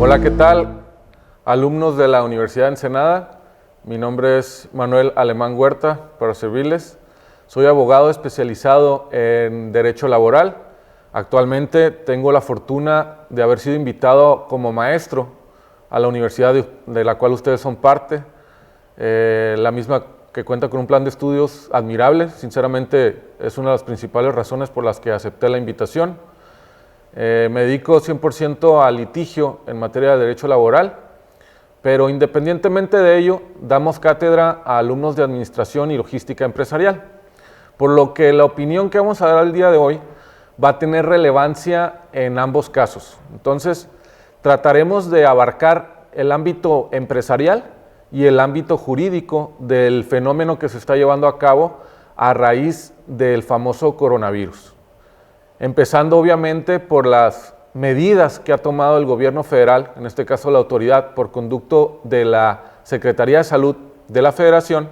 Hola, ¿qué tal? Alumnos de la Universidad de Ensenada. Mi nombre es Manuel Alemán Huerta, para servirles. Soy abogado especializado en Derecho Laboral. Actualmente tengo la fortuna de haber sido invitado como maestro a la universidad de la cual ustedes son parte, la misma que cuenta con un plan de estudios admirable. Sinceramente, es una de las principales razones por las que acepté la invitación. Me dedico 100% al litigio en materia de derecho laboral, pero independientemente de ello, damos cátedra a alumnos de administración y logística empresarial, por lo que la opinión que vamos a dar el día de hoy va a tener relevancia en ambos casos. Entonces, trataremos de abarcar el ámbito empresarial y el ámbito jurídico del fenómeno que se está llevando a cabo a raíz del famoso coronavirus. Empezando obviamente por las medidas que ha tomado el gobierno federal, en este caso la autoridad, por conducto de la Secretaría de Salud de la Federación,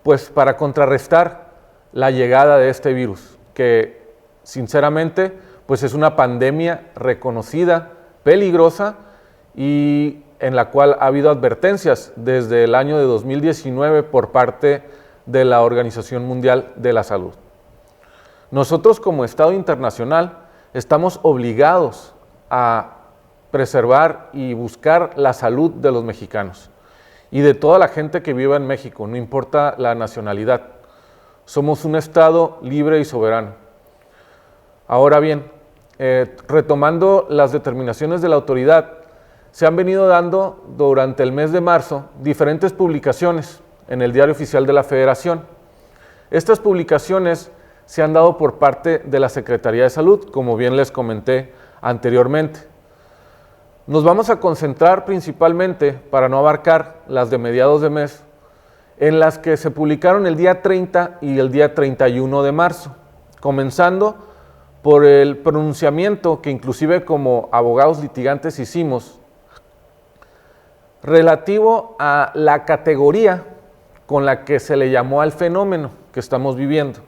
pues para contrarrestar la llegada de este virus, que sinceramente pues es una pandemia reconocida, peligrosa, y en la cual ha habido advertencias desde el año de 2019 por parte de la Organización Mundial de la Salud. Nosotros como Estado internacional estamos obligados a preservar y buscar la salud de los mexicanos y de toda la gente que viva en México, no importa la nacionalidad. Somos un Estado libre y soberano. Ahora bien, retomando las determinaciones de la autoridad, se han venido dando durante el mes de marzo diferentes publicaciones en el Diario Oficial de la Federación. Estas publicaciones se han dado por parte de la Secretaría de Salud, como bien les comenté anteriormente. Nos vamos a concentrar principalmente, para no abarcar las de mediados de mes, en las que se publicaron el día 30 y el día 31 de marzo, comenzando por el pronunciamiento que inclusive como abogados litigantes hicimos, relativo a la categoría con la que se le llamó al fenómeno que estamos viviendo,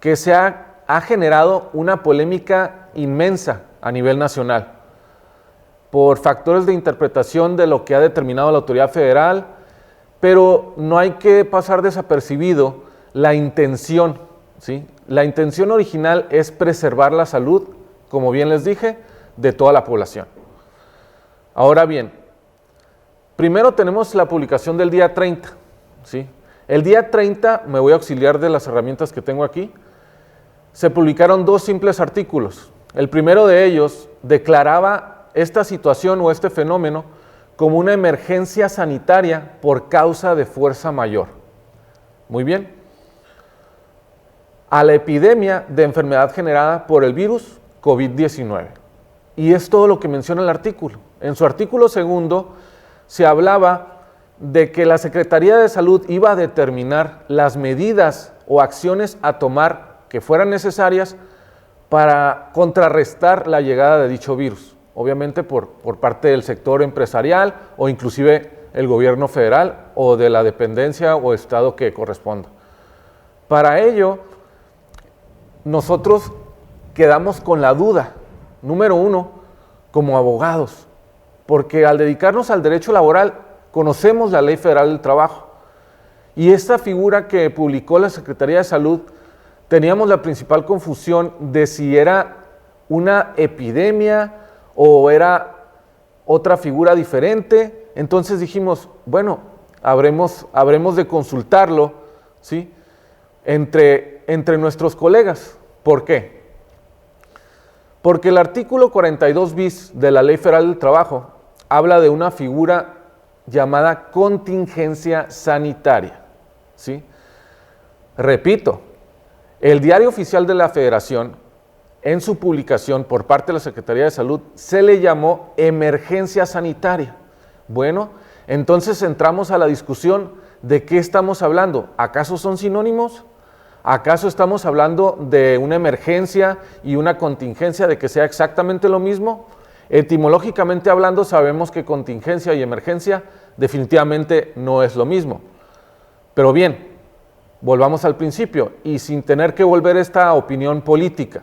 que se ha generado una polémica inmensa a nivel nacional por factores de interpretación de lo que ha determinado la autoridad federal, pero no hay que pasar desapercibido la intención, ¿sí? La intención original es preservar la salud, como bien les dije, de toda la población. Ahora bien, primero tenemos la publicación del día 30, ¿sí? El día 30, me voy a auxiliar de las herramientas que tengo aquí, se publicaron dos simples artículos. El primero de ellos declaraba esta situación o este fenómeno como una emergencia sanitaria por causa de fuerza mayor. Muy bien. A la epidemia de enfermedad generada por el virus COVID-19. Y es todo lo que menciona el artículo. En su artículo segundo se hablaba de que la Secretaría de Salud iba a determinar las medidas o acciones a tomar que fueran necesarias para contrarrestar la llegada de dicho virus, obviamente por parte del sector empresarial o inclusive el gobierno federal o de la dependencia o estado que corresponda. Para ello, nosotros quedamos con la duda, número uno, como abogados, porque al dedicarnos al derecho laboral conocemos la Ley Federal del Trabajo y esta figura que publicó la Secretaría de Salud, teníamos la principal confusión de si era una epidemia o era otra figura diferente. Entonces dijimos, bueno, habremos de consultarlo, ¿sí? entre nuestros colegas. ¿Por qué? Porque el artículo 42 bis de la Ley Federal del Trabajo habla de una figura llamada contingencia sanitaria, ¿sí? Repito, el Diario Oficial de la Federación, en su publicación por parte de la Secretaría de Salud, se le llamó emergencia sanitaria. Bueno, entonces entramos a la discusión de qué estamos hablando. ¿Acaso son sinónimos? ¿Acaso estamos hablando de una emergencia y una contingencia, de que sea exactamente lo mismo? Etimológicamente hablando, sabemos que contingencia y emergencia definitivamente no es lo mismo. Pero bien, volvamos al principio y sin tener que volver esta opinión política,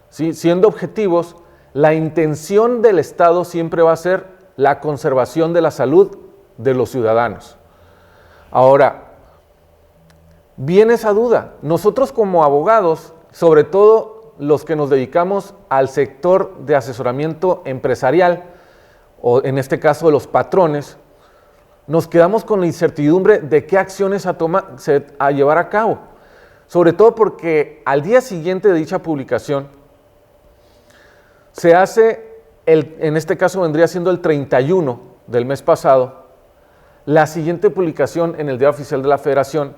¿sí? Siendo objetivos, La intención del Estado siempre va a ser la conservación de la salud de los ciudadanos. Ahora, viene esa duda. Nosotros como abogados, sobre todo los que nos dedicamos al sector de asesoramiento empresarial, o en este caso de los patrones, nos quedamos con la incertidumbre de qué acciones a llevar a cabo. Sobre todo porque al día siguiente de dicha publicación, se hace, en este caso vendría siendo el 31 del mes pasado, la siguiente publicación en el Diario Oficial de la Federación,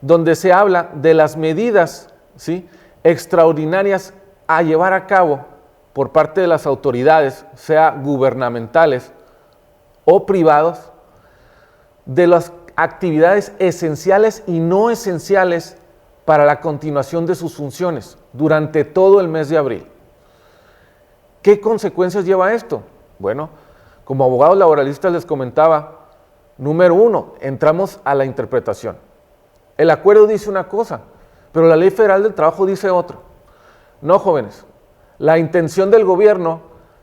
donde se habla de las medidas, ¿sí?, extraordinarias a llevar a cabo por parte de las autoridades, sea gubernamentales o privados, de las actividades esenciales y no esenciales para la continuación de sus funciones durante todo el mes de abril. ¿Qué consecuencias lleva esto? Bueno, como abogados laboralistas les comentaba, número 1, entramos a la interpretación. El acuerdo dice una cosa, pero la Ley Federal del Trabajo dice otra. No, jóvenes, la intención del gobierno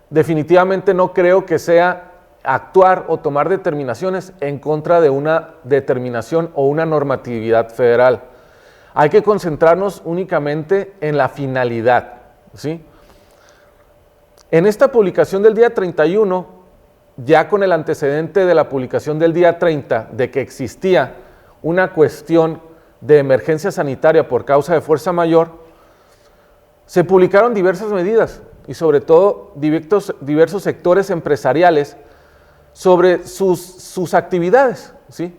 definitivamente no creo que sea actuar o tomar determinaciones en contra de una determinación o una normatividad federal. Hay que concentrarnos únicamente en la finalidad, ¿sí? En esta publicación del día 31, ya con el antecedente de la publicación del día 30, de que existía una cuestión de emergencia sanitaria por causa de fuerza mayor, se publicaron diversas medidas y sobre todo diversos sectores empresariales sobre sus actividades, ¿sí?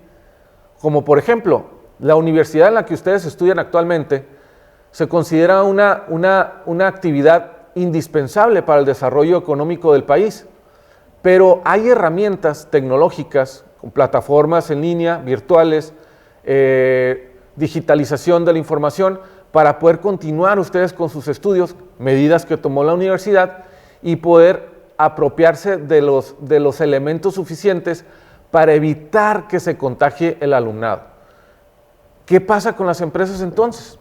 Como por ejemplo, la universidad en la que ustedes estudian actualmente se considera una actividad indispensable para el desarrollo económico del país, pero hay herramientas tecnológicas, con plataformas en línea, virtuales, digitalización de la información, para poder continuar ustedes con sus estudios, medidas que tomó la universidad, y poder apropiarse de los elementos suficientes para evitar que se contagie el alumnado. ¿Qué pasa con las empresas entonces?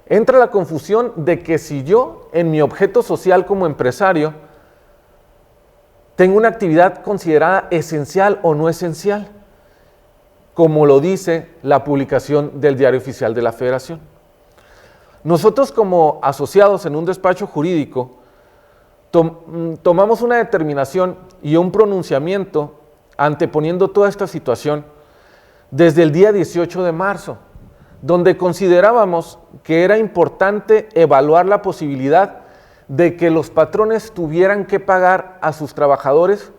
Entra la confusión de que si yo, en mi objeto social como empresario, tengo una actividad considerada esencial o no esencial, como lo dice la publicación del Diario Oficial de la Federación. Nosotros como asociados en un despacho jurídico, tomamos una determinación y un pronunciamiento anteponiendo toda esta situación desde el día 18 de marzo, donde considerábamos que era importante evaluar la posibilidad de que los patrones tuvieran que pagar a sus trabajadores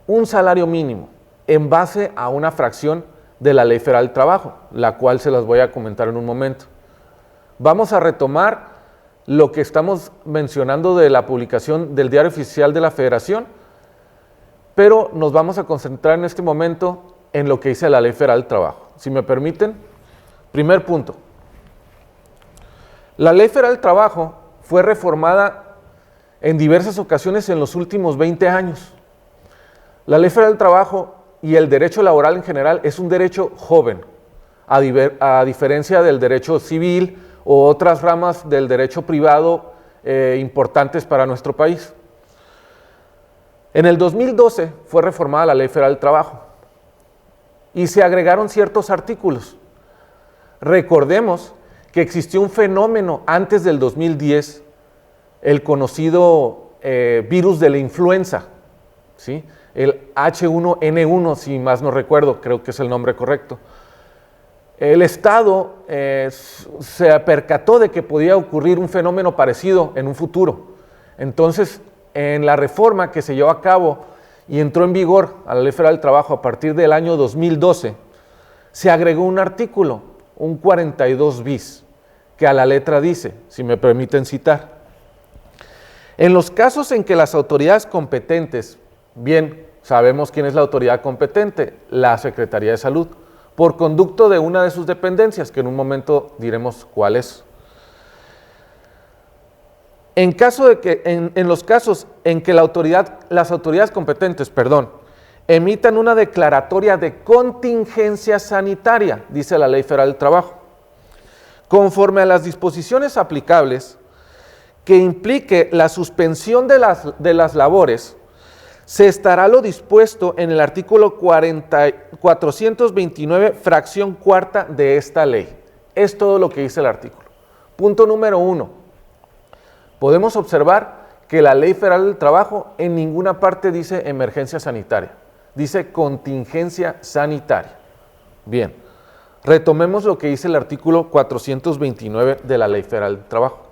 un salario mínimo en base a una fracción de la Ley Federal del Trabajo, la cual se las voy a comentar en un momento. Vamos a retomar lo que estamos mencionando de la publicación del Diario Oficial de la Federación, pero nos vamos a concentrar en este momento en lo que dice la Ley Federal del Trabajo. Si me permiten, primer punto. La Ley Federal del Trabajo fue reformada en diversas ocasiones en los últimos 20 años. La Ley Federal del Trabajo y el derecho laboral en general es un derecho joven, a diferencia del derecho civil o otras ramas del derecho privado importantes para nuestro país. En el 2012 fue reformada la Ley Federal del Trabajo y se agregaron ciertos artículos. Recordemos que existió un fenómeno antes del 2010, el conocido virus de la influenza, ¿sí? El H1N1, si más no recuerdo, creo que es el nombre correcto. El Estado se percató de que podía ocurrir un fenómeno parecido en un futuro. Entonces, en la reforma que se llevó a cabo y entró en vigor a la Ley Federal del Trabajo a partir del año 2012, se agregó un artículo, un 42 bis, que a la letra dice, si me permiten citar: en los casos en que las autoridades competentes, bien, sabemos quién es la autoridad competente, la Secretaría de Salud, por conducto de una de sus dependencias, que en un momento diremos cuál es. En los casos en que las autoridades competentes, emitan una declaratoria de contingencia sanitaria, dice la Ley Federal del Trabajo, conforme a las disposiciones aplicables, que implique la suspensión de las labores, se estará lo dispuesto en el artículo 429, fracción cuarta de esta ley. Es todo lo que dice el artículo. Punto número 1. Podemos observar que la Ley Federal del Trabajo en ninguna parte dice emergencia sanitaria, dice contingencia sanitaria. Bien, retomemos lo que dice el artículo 429 de la Ley Federal del Trabajo.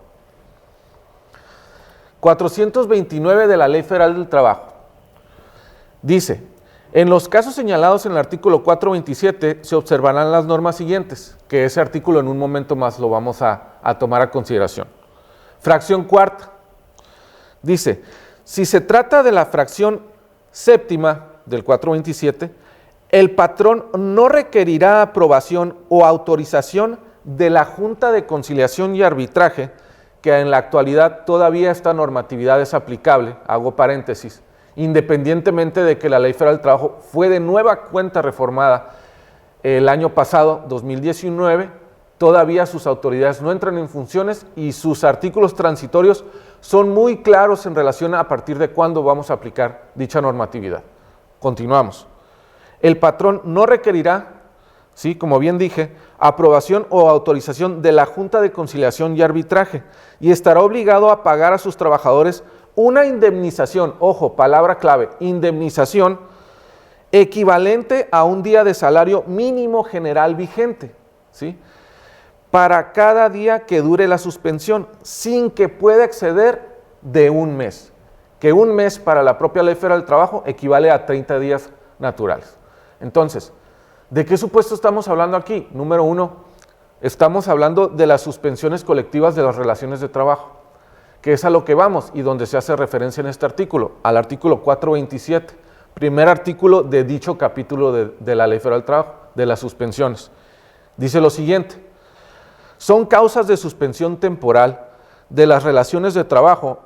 429 de la Ley Federal del Trabajo dice: en los casos señalados en el artículo 427 se observarán las normas siguientes, que ese artículo en un momento más lo vamos a tomar a consideración. Fracción cuarta dice: si se trata de la fracción séptima del 427, el patrón no requerirá aprobación o autorización de la Junta de Conciliación y Arbitraje, que en la actualidad todavía esta normatividad es aplicable, hago paréntesis, independientemente de que la Ley Federal del Trabajo fue de nueva cuenta reformada el año pasado, 2019, todavía sus autoridades no entran en funciones y sus artículos transitorios son muy claros en relación a partir de cuándo vamos a aplicar dicha normatividad. Continuamos. El patrón no requerirá, ¿sí?, como bien dije, aprobación o autorización de la Junta de Conciliación y Arbitraje y estará obligado a pagar a sus trabajadores una indemnización, ojo, palabra clave, indemnización equivalente a un día de salario mínimo general vigente, ¿sí?, para cada día que dure la suspensión, sin que pueda exceder de un mes, que un mes para la propia Ley Federal del Trabajo equivale a 30 días naturales. Entonces, ¿de qué supuesto estamos hablando aquí? Número 1, estamos hablando de las suspensiones colectivas de las relaciones de trabajo, que es a lo que vamos y donde se hace referencia en este artículo, al artículo 427, primer artículo de dicho capítulo de la Ley Federal del Trabajo, de las suspensiones. Dice lo siguiente: son causas de suspensión temporal de las relaciones de trabajo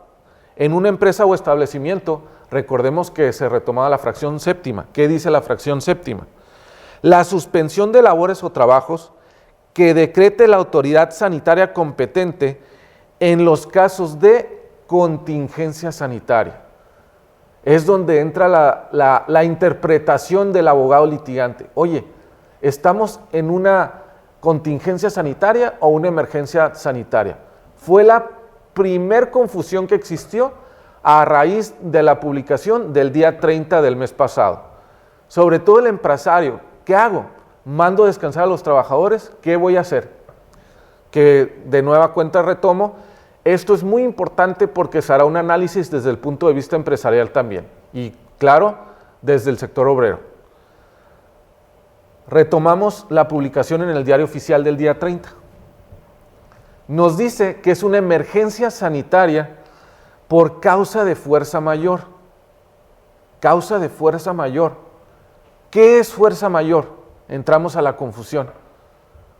en una empresa o establecimiento. Recordemos que se retomaba la fracción séptima. ¿Qué dice la fracción séptima? La suspensión de labores o trabajos que decrete la autoridad sanitaria competente en los casos de contingencia sanitaria. Es donde entra la interpretación del abogado litigante. Oye, ¿estamos en una contingencia sanitaria o una emergencia sanitaria? Fue la primer confusión que existió a raíz de la publicación del día 30 del mes pasado. Sobre todo el empresario, ¿qué hago? ¿Mando descansar a los trabajadores? ¿Qué voy a hacer? Que de nueva cuenta retomo, esto es muy importante porque se hará un análisis desde el punto de vista empresarial también, y claro, desde el sector obrero. Retomamos la publicación en el Diario Oficial del día 30. Nos dice que es una emergencia sanitaria por causa de fuerza mayor. Causa de fuerza mayor. ¿Qué es fuerza mayor? Entramos a la confusión.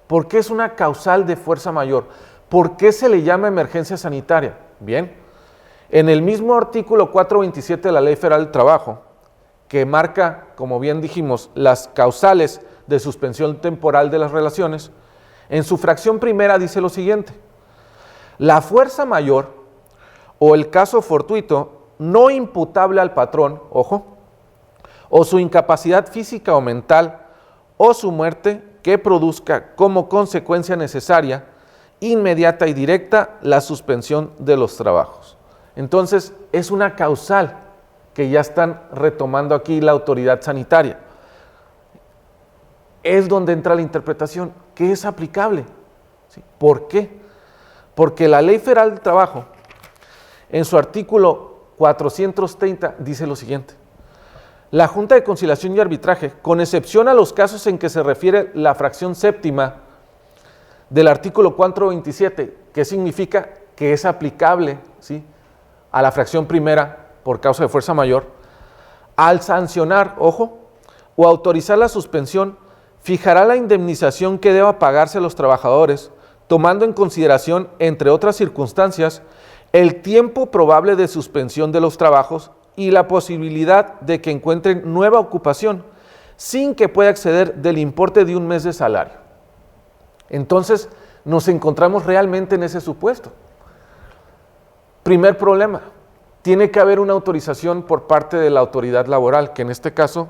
¿Por qué es una causal de fuerza mayor? ¿Por qué se le llama emergencia sanitaria? Bien, en el mismo artículo 427 de la Ley Federal del Trabajo, que marca, como bien dijimos, las causales de suspensión temporal de las relaciones, en su fracción primera dice lo siguiente: la fuerza mayor o el caso fortuito no imputable al patrón, ojo, o su incapacidad física o mental, o su muerte que produzca como consecuencia necesaria, inmediata y directa, la suspensión de los trabajos. Entonces, es una causal que ya están retomando aquí la autoridad sanitaria. Es donde entra la interpretación, que es aplicable. ¿Sí? ¿Por qué? Porque la Ley Federal del Trabajo, en su artículo 430, dice lo siguiente: la Junta de Conciliación y Arbitraje, con excepción a los casos en que se refiere la fracción séptima del artículo 427, que significa que es aplicable, ¿sí?, a la fracción primera por causa de fuerza mayor, al sancionar, ojo, o autorizar la suspensión, fijará la indemnización que deba pagarse a los trabajadores, tomando en consideración, entre otras circunstancias, el tiempo probable de suspensión de los trabajos y la posibilidad de que encuentren nueva ocupación, sin que pueda exceder del importe de un mes de salario. Entonces, nos encontramos realmente en ese supuesto. Primer problema, tiene que haber una autorización por parte de la autoridad laboral, que en este caso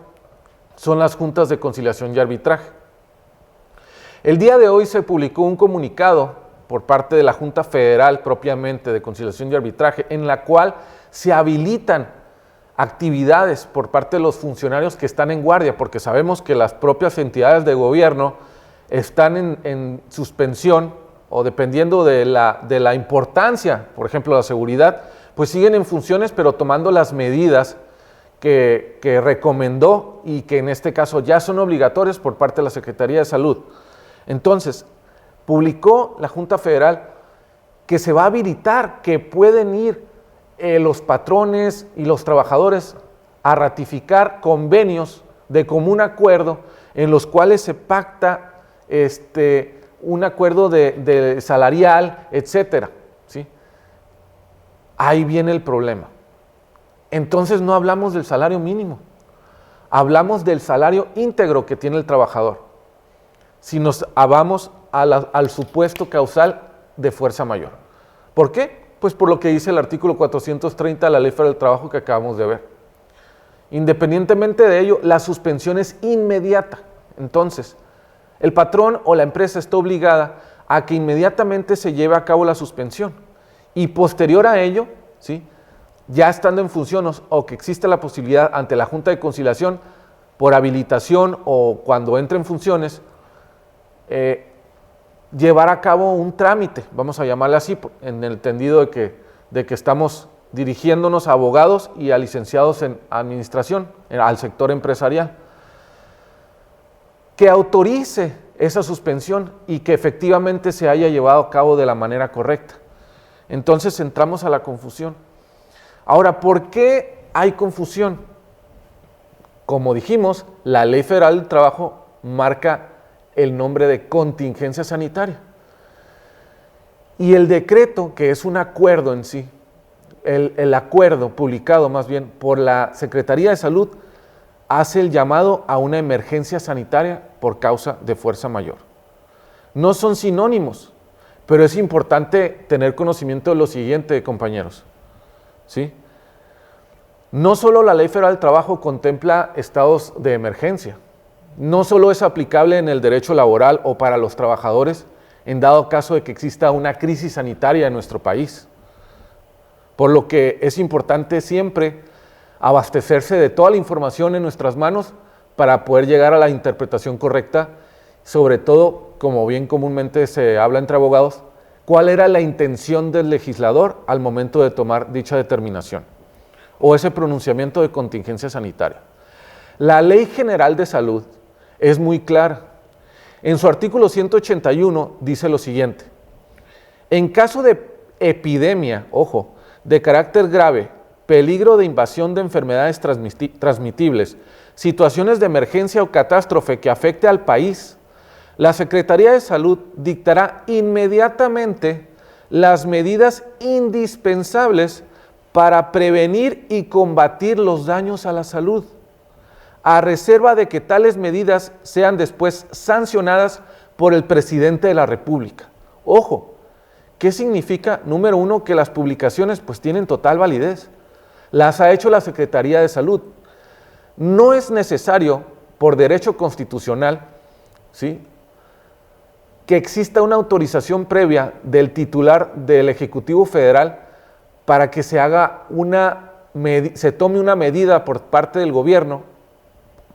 son las juntas de conciliación y arbitraje. El día de hoy se publicó un comunicado por parte de la Junta Federal propiamente de Conciliación y Arbitraje, en la cual se habilitan actividades por parte de los funcionarios que están en guardia, porque sabemos que las propias entidades de gobierno están en suspensión o dependiendo de la importancia, por ejemplo, la seguridad, pues siguen en funciones, pero tomando las medidas que recomendó y que en este caso ya son obligatorias por parte de la Secretaría de Salud. Entonces, publicó la Junta Federal que se va a habilitar, que pueden ir los patrones y los trabajadores a ratificar convenios de común acuerdo en los cuales se pacta un acuerdo de salarial, etcétera, ¿sí? Ahí viene el problema. Entonces no hablamos del salario mínimo, hablamos del salario íntegro que tiene el trabajador. Si nos vamos al supuesto causal de fuerza mayor. ¿Por qué? Pues por lo que dice el artículo 430 de la Ley Federal del Trabajo que acabamos de ver. Independientemente de ello, la suspensión es inmediata. Entonces, el patrón o la empresa está obligada a que inmediatamente se lleve a cabo la suspensión y posterior a ello, ¿sí?, ya estando en funciones o que existe la posibilidad ante la Junta de Conciliación por habilitación o cuando entre en funciones, llevar a cabo un trámite, vamos a llamarle así, en el entendido de que estamos dirigiéndonos a abogados y a licenciados en administración, al sector empresarial, que autorice esa suspensión y que efectivamente se haya llevado a cabo de la manera correcta. Entonces entramos a la confusión. Ahora, ¿por qué hay confusión? Como dijimos, la Ley Federal del Trabajo marca el nombre de contingencia sanitaria. Y el decreto, que es un acuerdo en sí, el acuerdo publicado más bien por la Secretaría de Salud, hace el llamado a una emergencia sanitaria por causa de fuerza mayor. No son sinónimos, pero es importante tener conocimiento de lo siguiente, compañeros, ¿sí? No solo la Ley Federal del Trabajo contempla estados de emergencia, no solo es aplicable en el derecho laboral o para los trabajadores en dado caso de que exista una crisis sanitaria en nuestro país, por lo que es importante siempre abastecerse de toda la información en nuestras manos para poder llegar a la interpretación correcta, sobre todo, como bien comúnmente se habla entre abogados, cuál era la intención del legislador al momento de tomar dicha determinación o ese pronunciamiento de contingencia sanitaria. La Ley General de Salud es muy clara. En su artículo 181 dice lo siguiente: en caso de epidemia, ojo, de carácter grave, peligro de invasión de enfermedades transmitibles, situaciones de emergencia o catástrofe que afecte al país, la Secretaría de Salud dictará inmediatamente las medidas indispensables para prevenir y combatir los daños a la salud, a reserva de que tales medidas sean después sancionadas por el presidente de la República. Ojo, ¿qué significa? Número uno, que las publicaciones pues tienen total validez. Las ha hecho la Secretaría de Salud. No es necesario, por derecho constitucional, ¿sí?, que exista una autorización previa del titular del Ejecutivo Federal para que se tome una medida por parte del gobierno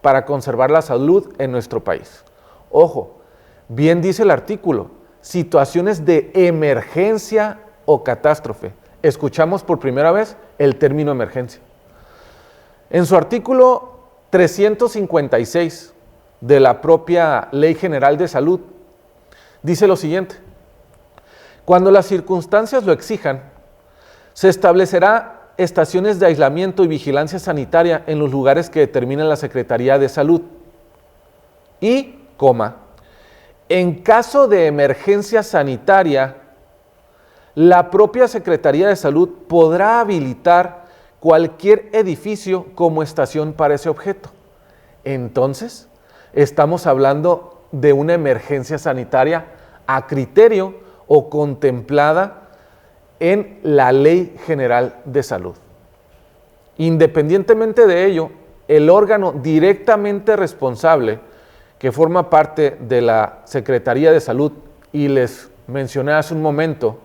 para conservar la salud en nuestro país. Ojo, bien dice el artículo, situaciones de emergencia o catástrofe. Escuchamos por primera vez el término emergencia. En su artículo 356 de la propia Ley General de Salud, dice lo siguiente: cuando las circunstancias lo exijan, se establecerá estaciones de aislamiento y vigilancia sanitaria en los lugares que determine la Secretaría de Salud. Y, en caso de emergencia sanitaria, la propia Secretaría de Salud podrá habilitar cualquier edificio como estación para ese objeto. Entonces, estamos hablando de una emergencia sanitaria a criterio o contemplada en la Ley General de Salud. Independientemente de ello, el órgano directamente responsable que forma parte de la Secretaría de Salud, y les mencioné hace un momento,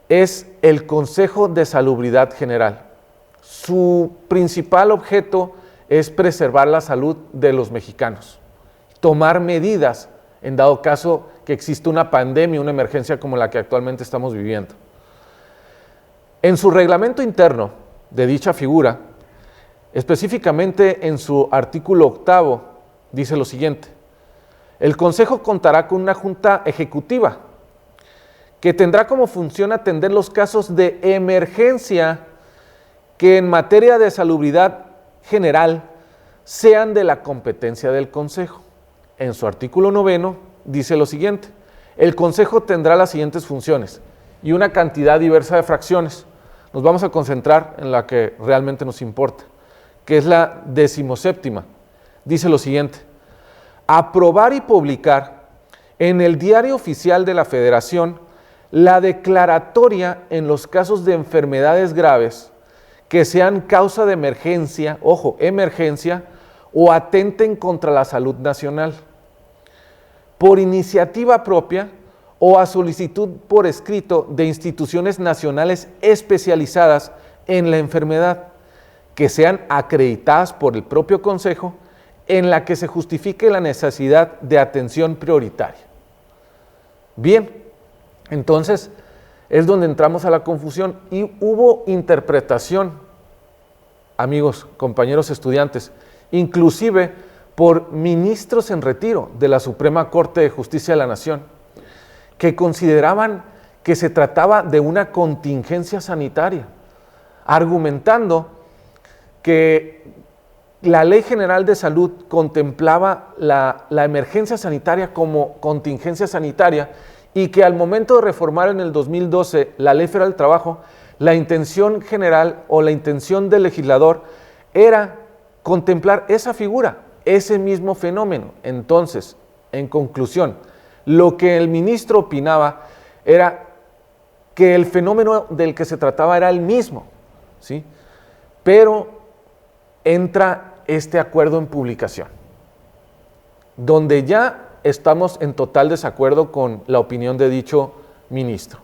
es el Consejo de Salubridad General. Su principal objeto es preservar la salud de los mexicanos, tomar medidas en dado caso que exista una pandemia, una emergencia como la que actualmente estamos viviendo. En su reglamento interno de dicha figura, específicamente en su artículo 8, dice lo siguiente: el Consejo contará con una junta ejecutiva que tendrá como función atender los casos de emergencia que en materia de salubridad general sean de la competencia del Consejo. En su artículo 9 dice lo siguiente: el Consejo tendrá las siguientes funciones y una cantidad diversa de fracciones. Nos vamos a concentrar en la que realmente nos importa, que es la 17ª. Dice lo siguiente: aprobar y publicar en el Diario Oficial de la Federación la declaratoria en los casos de enfermedades graves que sean causa de emergencia, ojo, emergencia, o atenten contra la salud nacional, por iniciativa propia o a solicitud por escrito de instituciones nacionales especializadas en la enfermedad, que sean acreditadas por el propio Consejo, en la que se justifique la necesidad de atención prioritaria. Bien, entonces es donde entramos a la confusión y hubo interpretación, amigos, compañeros estudiantes, inclusive por ministros en retiro de la Suprema Corte de Justicia de la Nación, que consideraban que se trataba de una contingencia sanitaria, argumentando que la Ley General de Salud contemplaba la emergencia sanitaria como contingencia sanitaria y que al momento de reformar en el 2012 la Ley Federal del Trabajo, la intención general o la intención del legislador era contemplar esa figura, ese mismo fenómeno. Entonces, en conclusión, lo que el ministro opinaba era que el fenómeno del que se trataba era el mismo, ¿sí? Pero entra este acuerdo en publicación, donde ya estamos en total desacuerdo con la opinión de dicho ministro.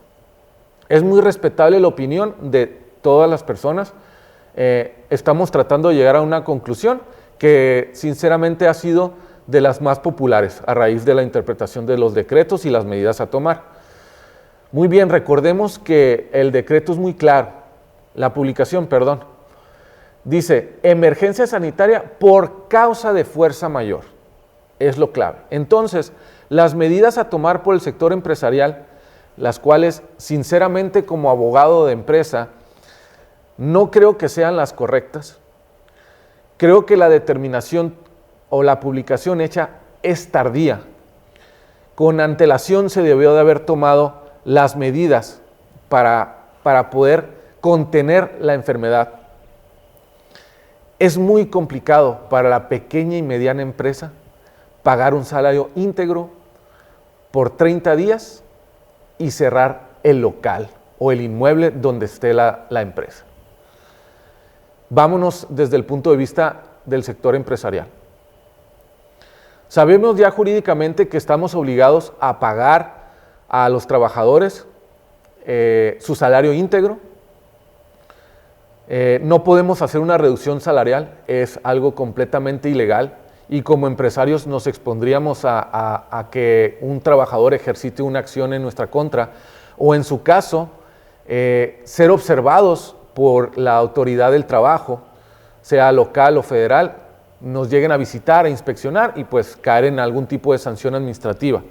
Es muy respetable la opinión de todas las personas. Estamos tratando de llegar a una conclusión que sinceramente ha sido de las más populares a raíz de la interpretación de los decretos y las medidas a tomar. Muy bien, recordemos que el decreto es muy claro, la publicación, perdón, dice emergencia sanitaria por causa de fuerza mayor, es lo clave. Entonces, las medidas a tomar por el sector empresarial, las cuales sinceramente como abogado de empresa no creo que sean las correctas, creo que la determinación o la publicación hecha es tardía. Con antelación se debió de haber tomado las medidas para poder contener la enfermedad. Es muy complicado para la pequeña y mediana empresa pagar un salario íntegro por 30 días y cerrar el local o el inmueble donde esté la empresa. Vámonos desde el punto de vista del sector empresarial. Sabemos ya jurídicamente que estamos obligados a pagar a los trabajadores su salario íntegro. No podemos hacer una reducción salarial, es algo completamente ilegal y como empresarios nos expondríamos a que un trabajador ejercite una acción en nuestra contra o en su caso ser observados por la autoridad del trabajo, sea local o federal, nos lleguen a visitar, a inspeccionar y pues caer en algún tipo de sanción administrativa.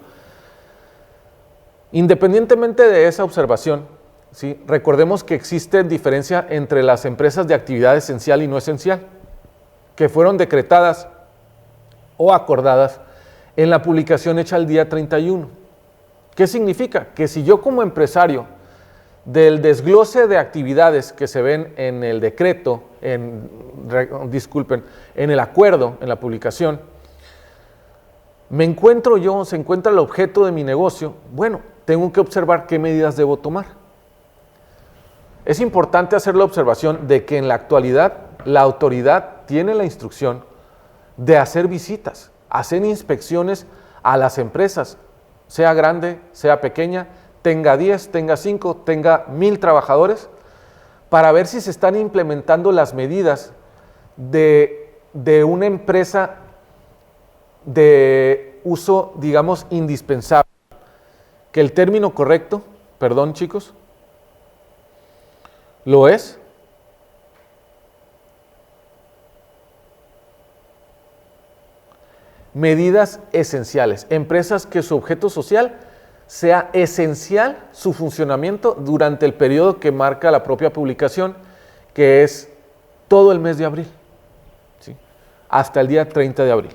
Independientemente de esa observación, ¿sí? Recordemos que existe diferencia entre las empresas de actividad esencial y no esencial, que fueron decretadas o acordadas en la publicación hecha el día 31. ¿Qué significa? Que si yo como empresario, del desglose de actividades que se ven en el decreto, en el acuerdo, en la publicación, se encuentra el objeto de mi negocio, bueno, tengo que observar qué medidas debo tomar. Es importante hacer la observación de que en la actualidad la autoridad tiene la instrucción de hacer visitas, hacer inspecciones a las empresas, sea grande, sea pequeña, tenga 10, tenga 5, tenga 1000 trabajadores, para ver si se están implementando las medidas de una empresa de uso, digamos, indispensable. Que el término correcto, perdón chicos, lo es medidas esenciales, empresas que su objeto social sea esencial su funcionamiento durante el periodo que marca la propia publicación, que es todo el mes de abril, ¿sí? Hasta el día 30 de abril.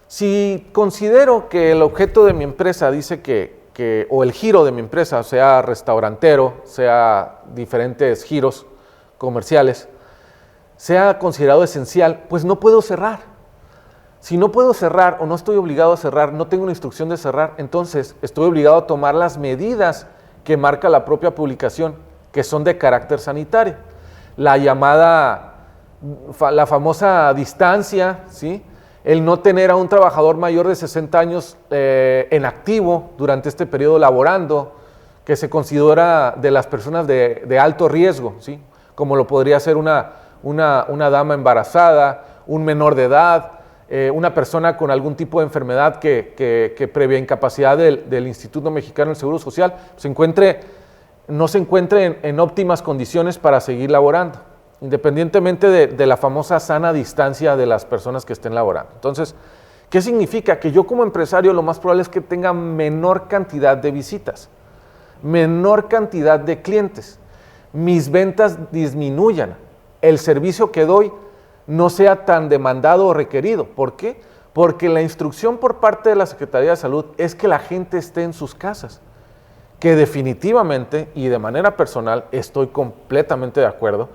Si considero que el objeto de mi empresa dice o el giro de mi empresa, sea restaurantero, sea diferentes giros comerciales, sea considerado esencial, pues no puedo cerrar. Si no puedo cerrar o no estoy obligado a cerrar, no tengo una instrucción de cerrar, entonces estoy obligado a tomar las medidas que marca la propia publicación, que son de carácter sanitario. La famosa distancia, ¿sí? El no tener a un trabajador mayor de 60 años en activo durante este periodo laborando, que se considera de las personas de alto riesgo, ¿sí? Como lo podría ser una dama embarazada, un menor de edad, una persona con algún tipo de enfermedad que previa incapacidad del Instituto Mexicano del Seguro Social no se encuentre en óptimas condiciones para seguir laborando, independientemente de la famosa sana distancia de las personas que estén laborando. Entonces, ¿qué significa? Que yo como empresario lo más probable es que tenga menor cantidad de visitas, menor cantidad de clientes, mis ventas disminuyan, el servicio que doy no sea tan demandado o requerido. ¿Por qué? Porque la instrucción por parte de la Secretaría de Salud es que la gente esté en sus casas, que definitivamente y de manera personal estoy completamente de acuerdo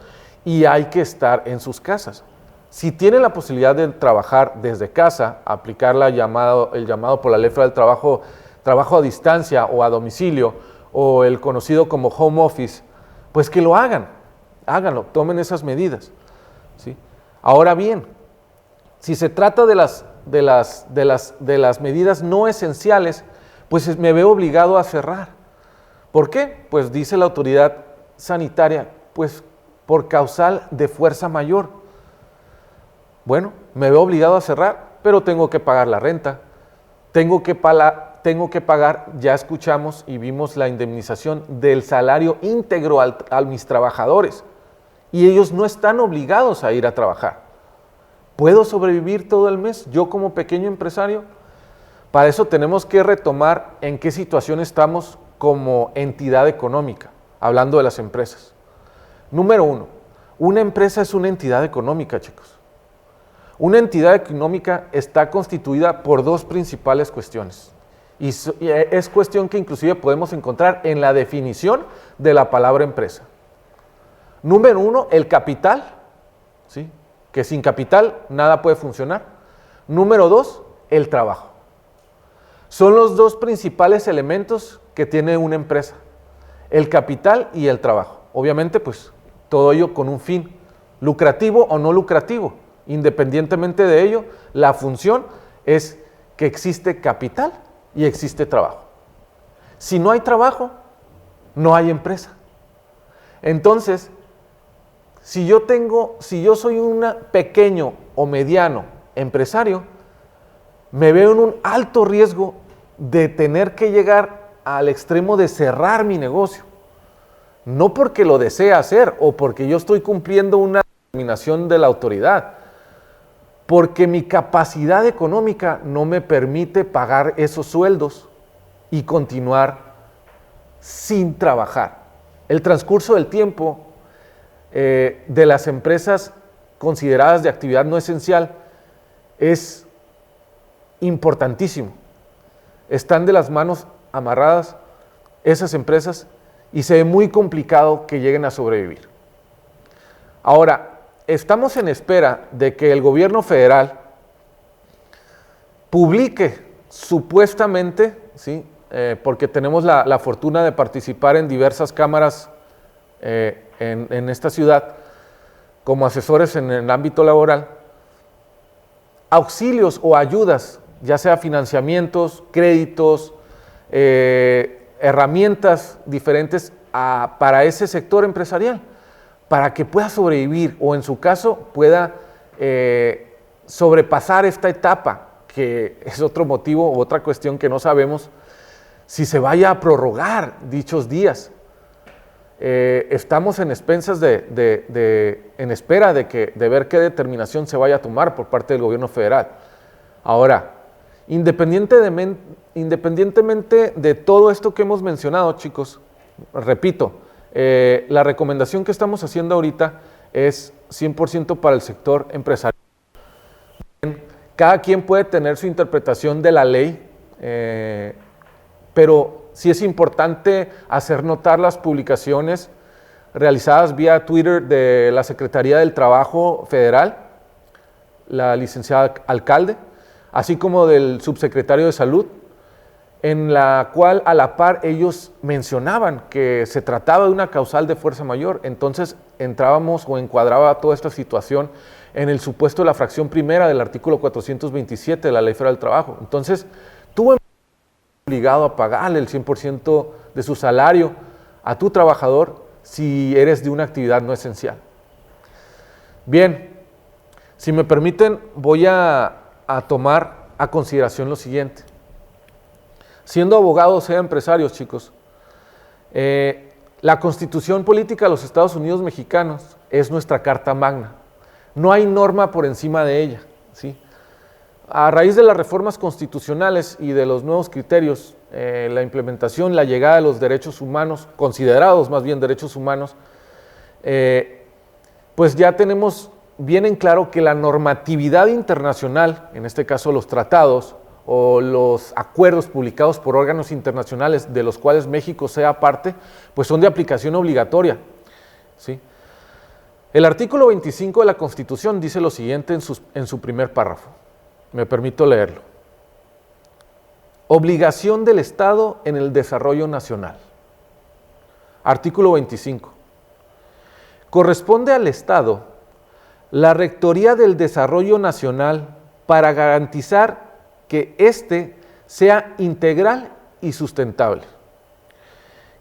y hay que estar en sus casas. Si tienen la posibilidad de trabajar desde casa, aplicar el llamado por la ley federal del trabajo a distancia o a domicilio o el conocido como home office, pues que lo hagan, háganlo, tomen esas medidas, ¿sí? Ahora bien, si se trata de las medidas no esenciales, pues me veo obligado a cerrar. ¿Por qué? Pues dice la autoridad sanitaria, pues por causal de fuerza mayor. Bueno, me veo obligado a cerrar, pero tengo que pagar la renta, tengo que pagar, ya escuchamos y vimos la indemnización del salario íntegro a mis trabajadores. Y ellos no están obligados a ir a trabajar. ¿Puedo sobrevivir todo el mes yo como pequeño empresario? Para eso tenemos que retomar en qué situación estamos como entidad económica, hablando de las empresas. Número 1, una empresa es una entidad económica, chicos. Una entidad económica está constituida por dos principales cuestiones. Y es cuestión que inclusive podemos encontrar en la definición de la palabra empresa. Número 1, el capital, ¿sí? Que sin capital nada puede funcionar. Número 2, el trabajo. Son los dos principales elementos que tiene una empresa, el capital y el trabajo. Obviamente, pues, todo ello con un fin, lucrativo o no lucrativo. Independientemente de ello, la función es que existe capital y existe trabajo. Si no hay trabajo, no hay empresa. Entonces, si yo soy un pequeño o mediano empresario, me veo en un alto riesgo de tener que llegar al extremo de cerrar mi negocio. No porque lo desee hacer o porque yo estoy cumpliendo una determinación de la autoridad, porque mi capacidad económica no me permite pagar esos sueldos y continuar sin trabajar. El transcurso del tiempo de las empresas consideradas de actividad no esencial es importantísimo. Están de las manos amarradas esas empresas y se ve muy complicado que lleguen a sobrevivir. Ahora, estamos en espera de que el gobierno federal publique supuestamente, ¿sí? Porque tenemos la fortuna de participar en diversas cámaras en esta ciudad como asesores en el ámbito laboral, auxilios o ayudas, ya sea financiamientos, créditos, herramientas diferentes para ese sector empresarial, para que pueda sobrevivir o en su caso pueda sobrepasar esta etapa, que es otro motivo u otra cuestión que no sabemos si se vaya a prorrogar dichos días. Estamos en expensas en espera de ver qué determinación se vaya a tomar por parte del gobierno federal. Ahora, independientemente de todo esto que hemos mencionado, chicos, repito, la recomendación que estamos haciendo ahorita es 100% para el sector empresarial. Cada quien puede tener su interpretación de la ley, pero sí es importante hacer notar las publicaciones realizadas vía Twitter de la Secretaría del Trabajo Federal, la licenciada alcalde, así como del subsecretario de Salud, en la cual a la par ellos mencionaban que se trataba de una causal de fuerza mayor. Entonces entrábamos o encuadraba toda esta situación en el supuesto de la fracción primera del artículo 427 de la Ley Federal del Trabajo. Entonces, tú obligado a pagarle el 100% de su salario a tu trabajador si eres de una actividad no esencial. Bien, si me permiten, voy a tomar a consideración lo siguiente. Siendo abogados, sea empresarios, chicos, la Constitución Política de los Estados Unidos Mexicanos es nuestra Carta Magna. No hay norma por encima de ella, ¿sí? A raíz de las reformas constitucionales y de los nuevos criterios, la implementación, la llegada de los derechos humanos, considerados más bien derechos humanos, pues ya tenemos bien en claro que la normatividad internacional, en este caso los tratados o los acuerdos publicados por órganos internacionales de los cuales México sea parte, pues son de aplicación obligatoria, ¿sí? El artículo 25 de la Constitución dice lo siguiente en su primer párrafo. Me permito leerlo. Obligación del Estado en el desarrollo nacional. Artículo 25. Corresponde al Estado la rectoría del desarrollo nacional para garantizar que éste sea integral y sustentable,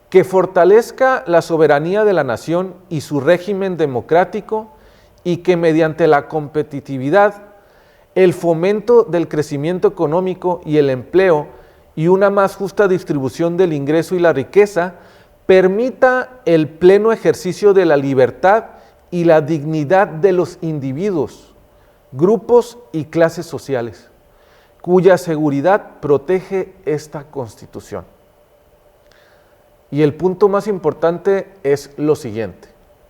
que fortalezca la soberanía de la nación y su régimen democrático y que mediante la competitividad, el fomento del crecimiento económico y el empleo y una más justa distribución del ingreso y la riqueza permita el pleno ejercicio de la libertad y la dignidad de los individuos, grupos y clases sociales, cuya seguridad protege esta Constitución. Y el punto más importante es lo siguiente.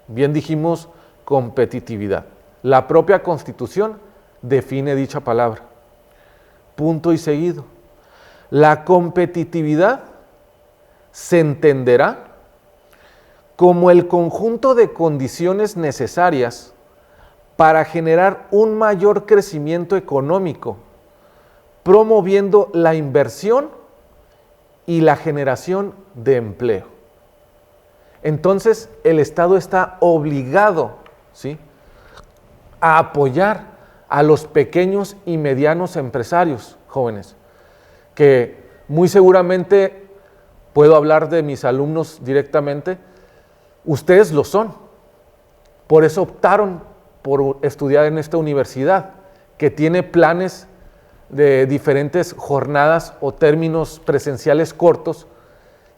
Bien dijimos competitividad. La propia Constitución define dicha palabra. Punto y seguido. La competitividad se entenderá como el conjunto de condiciones necesarias para generar un mayor crecimiento económico, promoviendo la inversión y la generación de empleo. Entonces, el Estado está obligado, ¿sí?, a apoyar a los pequeños y medianos empresarios, jóvenes, que muy seguramente, puedo hablar de mis alumnos directamente, ustedes lo son. Por eso optaron por estudiar en esta universidad, que tiene planes de diferentes jornadas o términos presenciales cortos,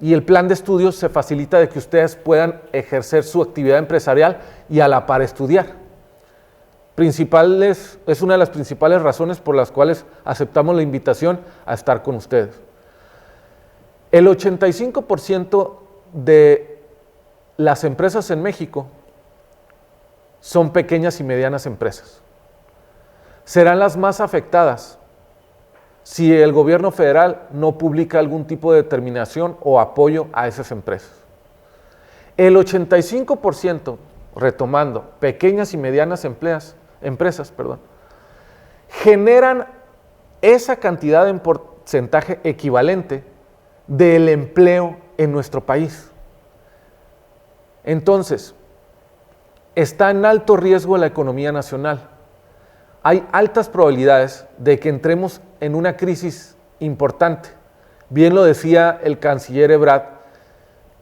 y el plan de estudios se facilita de que ustedes puedan ejercer su actividad empresarial y a la par estudiar. Es una de las principales razones por las cuales aceptamos la invitación a estar con ustedes. El 85% de las empresas en México son pequeñas y medianas empresas. Serán las más afectadas si el gobierno federal no publica algún tipo de determinación o apoyo a esas empresas. El 85%, retomando, pequeñas y medianas empresas, generan esa cantidad en porcentaje equivalente del empleo en nuestro país. Entonces, está en alto riesgo la economía nacional. Hay altas probabilidades de que entremos en una crisis importante. Bien lo decía el canciller Ebrard,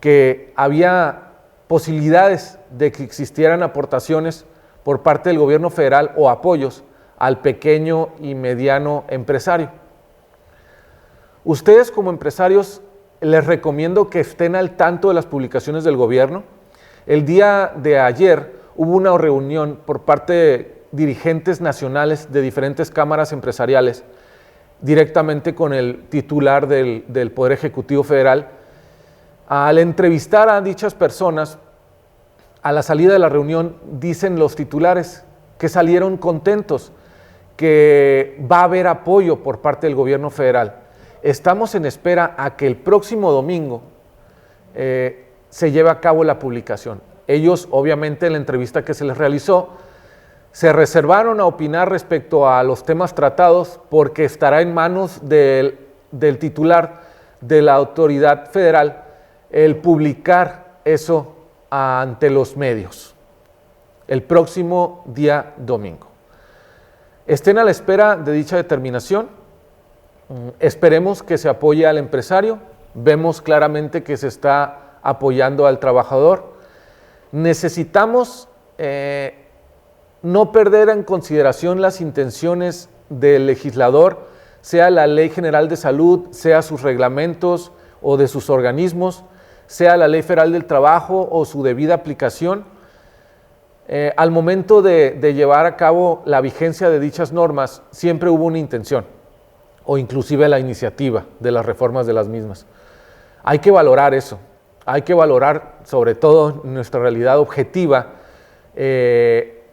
que había posibilidades de que existieran aportaciones por parte del gobierno federal o apoyos al pequeño y mediano empresario. Ustedes como empresarios les recomiendo que estén al tanto de las publicaciones del gobierno. El día de ayer hubo una reunión por parte de dirigentes nacionales de diferentes cámaras empresariales, directamente con el titular del Poder Ejecutivo Federal. Al entrevistar a dichas personas, a la salida de la reunión, dicen los titulares que salieron contentos, que va a haber apoyo por parte del gobierno federal. Estamos en espera a que el próximo domingo se lleve a cabo la publicación. Ellos, obviamente, en la entrevista que se les realizó, se reservaron a opinar respecto a los temas tratados porque estará en manos del titular de la autoridad federal el publicar eso ante los medios el próximo día domingo. Estén a la espera de dicha determinación. Esperemos que se apoye al empresario. Vemos claramente que se está apoyando al trabajador. Necesitamos no perder en consideración las intenciones del legislador, sea la Ley General de Salud, sea sus reglamentos o de sus organismos, sea la Ley Federal del Trabajo o su debida aplicación. Al momento de llevar a cabo la vigencia de dichas normas, siempre hubo una intención, o inclusive la iniciativa de las reformas de las mismas. Hay que valorar eso, hay que valorar sobre todo en nuestra realidad objetiva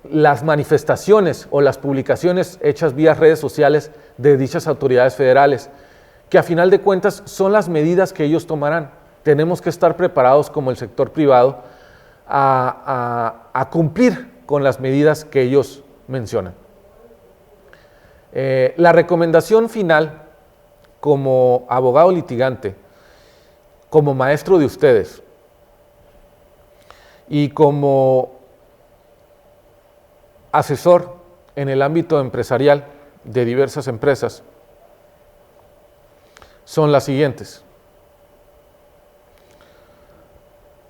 las manifestaciones o las publicaciones hechas vía redes sociales de dichas autoridades federales, que a final de cuentas son las medidas que ellos tomarán. Tenemos que estar preparados como el sector privado a cumplir con las medidas que ellos mencionan. La recomendación final, como abogado litigante, como maestro de ustedes y como asesor en el ámbito empresarial de diversas empresas, son las siguientes.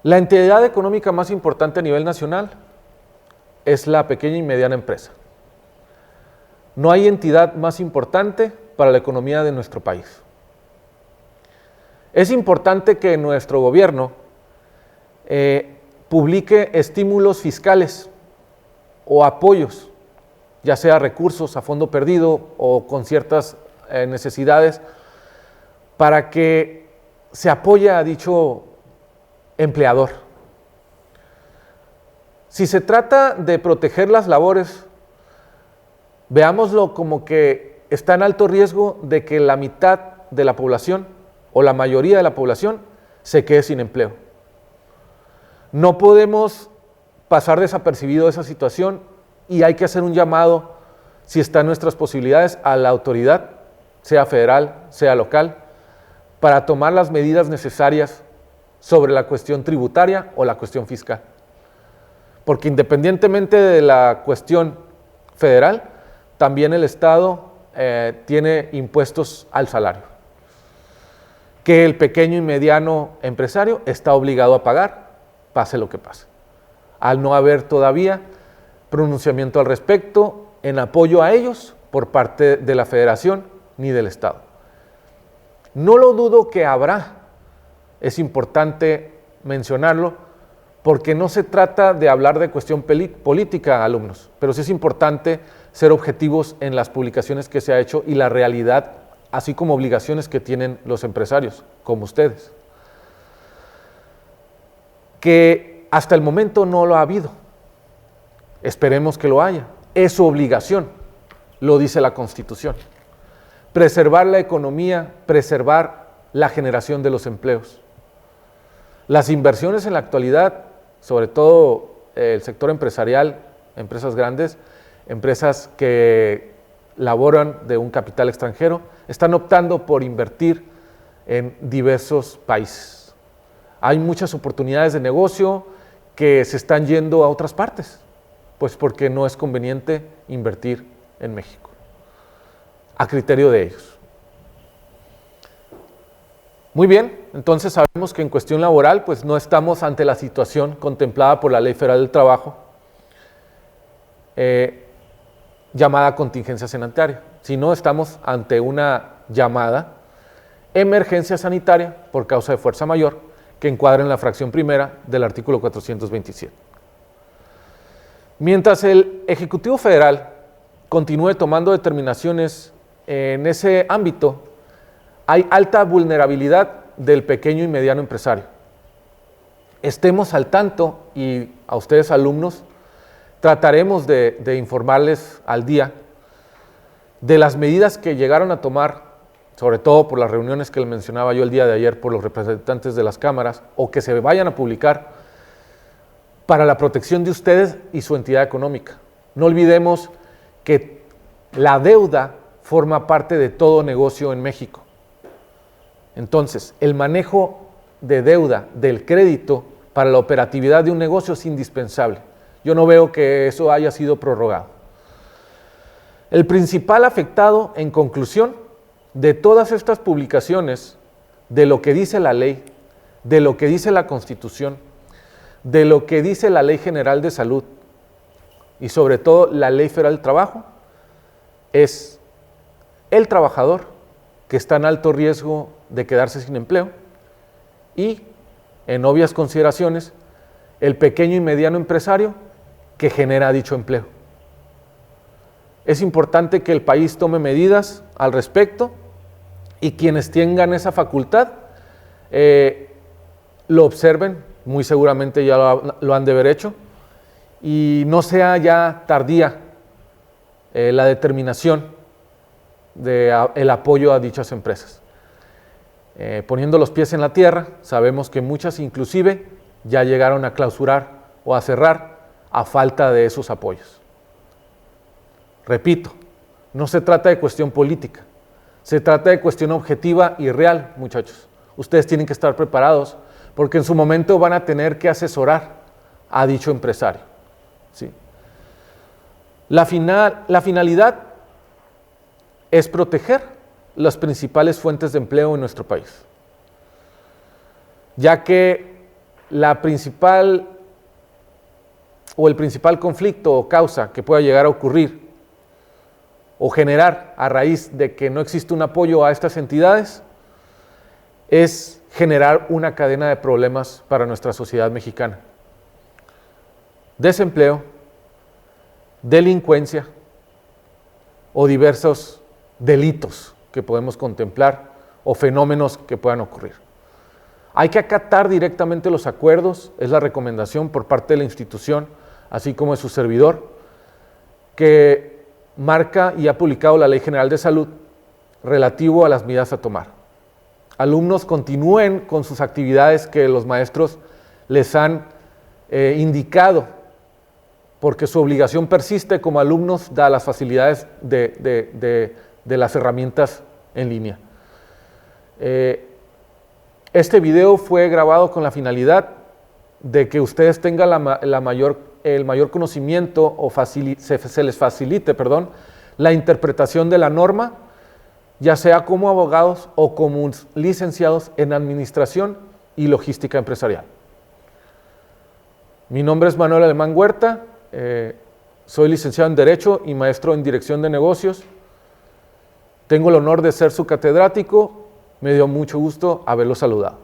La entidad económica más importante a nivel nacional es la pequeña y mediana empresa. No hay entidad más importante para la economía de nuestro país. Es importante que nuestro gobierno publique estímulos fiscales o apoyos, ya sea recursos a fondo perdido o con ciertas necesidades, para que se apoye a dicho empleador. Si se trata de proteger las labores, veámoslo como que está en alto riesgo de que la mitad de la población o la mayoría de la población se quede sin empleo. No podemos pasar desapercibido esa situación y hay que hacer un llamado, si está en nuestras posibilidades, a la autoridad, sea federal, sea local, para tomar las medidas necesarias sobre la cuestión tributaria o la cuestión fiscal. Porque independientemente de la cuestión federal, también el Estado tiene impuestos al salario, que el pequeño y mediano empresario está obligado a pagar, pase lo que pase. Al no haber todavía pronunciamiento al respecto en apoyo a ellos por parte de la Federación ni del Estado. No lo dudo que habrá, es importante mencionarlo, porque no se trata de hablar de cuestión política, alumnos, pero sí es importante ser objetivos en las publicaciones que se ha hecho y la realidad, así como obligaciones que tienen los empresarios, como ustedes. Que hasta el momento no lo ha habido. Esperemos que lo haya. Es su obligación, lo dice la Constitución. Preservar la economía, preservar la generación de los empleos. Las inversiones en la actualidad, sobre todo el sector empresarial, empresas grandes, empresas que laboran de un capital extranjero, están optando por invertir en diversos países. Hay muchas oportunidades de negocio que se están yendo a otras partes, pues porque no es conveniente invertir en México, a criterio de ellos. Muy bien, entonces sabemos que en cuestión laboral pues no estamos ante la situación contemplada por la Ley Federal del Trabajo, llamada contingencia sanitaria, sino estamos ante una llamada emergencia sanitaria por causa de fuerza mayor que encuadra en la fracción primera del artículo 427. Mientras el Ejecutivo Federal continúe tomando determinaciones en ese ámbito, hay alta vulnerabilidad del pequeño y mediano empresario. Estemos al tanto y a ustedes alumnos trataremos de informarles al día de las medidas que llegaron a tomar, sobre todo por las reuniones que les mencionaba yo el día de ayer por los representantes de las cámaras, o que se vayan a publicar para la protección de ustedes y su entidad económica. No olvidemos que la deuda forma parte de todo negocio en México. Entonces, el manejo de deuda, del crédito, para la operatividad de un negocio es indispensable. Yo no veo que eso haya sido prorrogado. El principal afectado, en conclusión, de todas estas publicaciones, de lo que dice la ley, de lo que dice la Constitución, de lo que dice la Ley General de Salud y sobre todo la Ley Federal del Trabajo, es el trabajador que está en alto riesgo de quedarse sin empleo y, en obvias consideraciones, el pequeño y mediano empresario que genera dicho empleo. Es importante que el país tome medidas al respecto y quienes tengan esa facultad lo observen, muy seguramente ya lo han de haber hecho, y no sea ya tardía la determinación del apoyo a dichas empresas. Poniendo los pies en la tierra, sabemos que muchas inclusive ya llegaron a clausurar o a cerrar a falta de esos apoyos. Repito, no se trata de cuestión política, se trata de cuestión objetiva y real, muchachos. Ustedes tienen que estar preparados porque en su momento van a tener que asesorar a dicho empresario. ¿Sí? La finalidad es proteger las principales fuentes de empleo en nuestro país, ya que el principal conflicto o causa que pueda llegar a ocurrir o generar a raíz de que no existe un apoyo a estas entidades es generar una cadena de problemas para nuestra sociedad mexicana. Desempleo, delincuencia o diversos delitos que podemos contemplar o fenómenos que puedan ocurrir. Hay que acatar directamente los acuerdos, es la recomendación por parte de la institución, así como de su servidor, que marca y ha publicado la Ley General de Salud relativo a las medidas a tomar. Alumnos, continúen con sus actividades que los maestros les han indicado, porque su obligación persiste como alumnos, dadas las facilidades de las herramientas en línea. Este video fue grabado con la finalidad de que ustedes tengan el mayor conocimiento o se les facilite, la interpretación de la norma, ya sea como abogados o como licenciados en Administración y Logística Empresarial. Mi nombre es Manuel Alemán Huerta, soy licenciado en Derecho y maestro en Dirección de Negocios. Tengo el honor de ser su catedrático, me dio mucho gusto haberlo saludado.